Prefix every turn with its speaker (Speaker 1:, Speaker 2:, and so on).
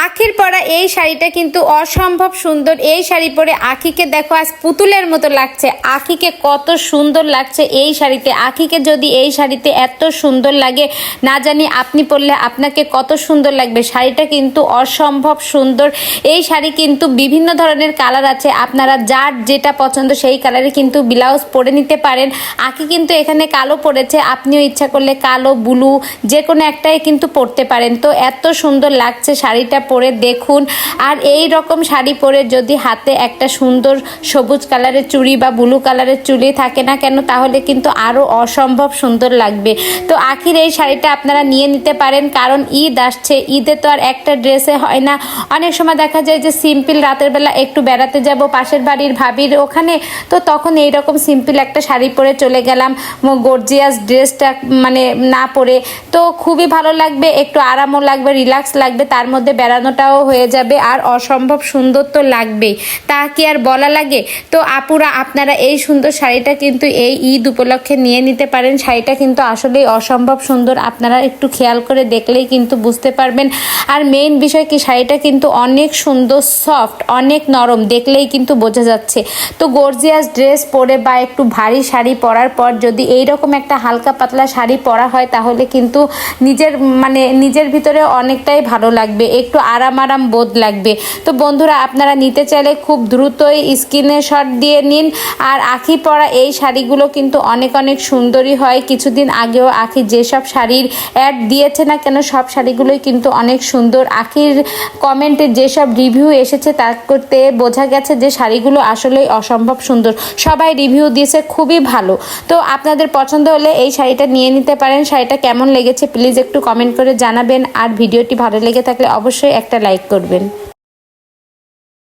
Speaker 1: আখির পরা এই শাড়িটা কিন্তু অসম্ভব সুন্দর। এই শাড়ি পরে আখিকে দেখো আজ পুতুলের মতো লাগছে। আখিকে কত সুন্দর লাগছে এই শাড়িতে। আখিকে যদি এই শাড়িতে এত সুন্দর লাগে, না জানি আপনি পরলে আপনাকে কত সুন্দর লাগবে। শাড়িটা কিন্তু অসম্ভব সুন্দর। এই শাড়ি কিন্তু বিভিন্ন ধরনের কালার আছে, আপনারা যার যেটা পছন্দ সেই কালারে কিন্তু ব্লাউজ পরে নিতে পারেন। আখি কিন্তু এখানে কালো পরেছে, আপনিও ইচ্ছা করলে কালো ব্লু যে কোনো একটাই কিন্তু পরতে পারেন। তো এত সুন্দর লাগছে শাড়িটা পরে দেখুন। আর এই রকম শাড়ি পরে যদি হাতে একটা সুন্দর সবুজ কালারের চুড়ি বা ব্লু কালারের চুড়ি থাকে না কেন, তাহলে কিন্তু আরও অসম্ভব সুন্দর লাগবে। তো আখির এই শাড়িটা আপনারা নিয়ে নিতে পারেন, কারণ ঈদ আসছে। ঈদে তো আর একটা ড্রেসে হয় না, অনেক সময় দেখা যায় যে সিম্পল রাতের বেলা একটু বেড়াতে যাব পাশের বাড়ির ভাবির ওখানে, তো তখন এইরকম সিম্পল একটা শাড়ি পরে চলে গেলাম, গর্জিয়াস ড্রেসটা মানে না পরে, তো খুবই ভালো লাগবে, একটু আরামও লাগবে, রিল্যাক্স লাগবে, তার মধ্যে বেড়ানোটাও হয়ে যাবে, আর অসম্ভব সুন্দর তো লাগবেই, তা কি আর বলা লাগে। তো আপুরা আপনারা এই সুন্দর শাড়িটা কিন্তু এই ঈদ উপলক্ষে নিয়ে নিতে পারেন। শাড়িটা কিন্তু আসলেই অসম্ভব সুন্দর, আপনারা একটু খেয়াল করে দেখলেই কিন্তু বুঝতে পারবেন। আর মেইন বিষয় কি, শাড়িটা কিন্তু অনেক সুন্দর, সফট, অনেক নরম, দেখলেই কিন্তু বোঝা যাচ্ছে। তো গর্জিয়াস ড্রেস পরে বা একটু ভারী শাড়ি পরার পর যদি এইরকম একটা হালকা পাতলা শাড়ি পরা হয়, তাহলে কিন্তু নিজের ভিতরে অনেকটাই ভালো লাগবে, একটু আরাম বোধ লাগবে। তো বন্ধুরা আপনারা নিতে চাইলে খুব দ্রুতই স্ক্রিনশট দিয়ে নিন। আর আখি পরা এই শাড়িগুলো কিন্তু অনেক সুন্দরই হয়। কিছুদিন আগেও আখি যেসব শাড়ির অ্যাড দিয়েছে না কেন, সব শাড়িগুলোই কিন্তু অনেক সুন্দর। আখির কমেন্টে যেসব রিভিউ এসেছে তা করতে বোঝা গেছে যে শাড়িগুলো আসলেই অসম্ভব সুন্দর, সবাই রিভিউ দিয়েছে খুবই ভালো। তো আপনাদের পছন্দ হলে এই শাড়িটা নিয়ে নিতে পারেন। শাড়িটা কেমন লেগেছে প্লিজ একটু কমেন্ট করে জানাবেন, আর ভিডিওটি ভালো লেগে থাকলে অবশ্যই একটা লাইক করবেন।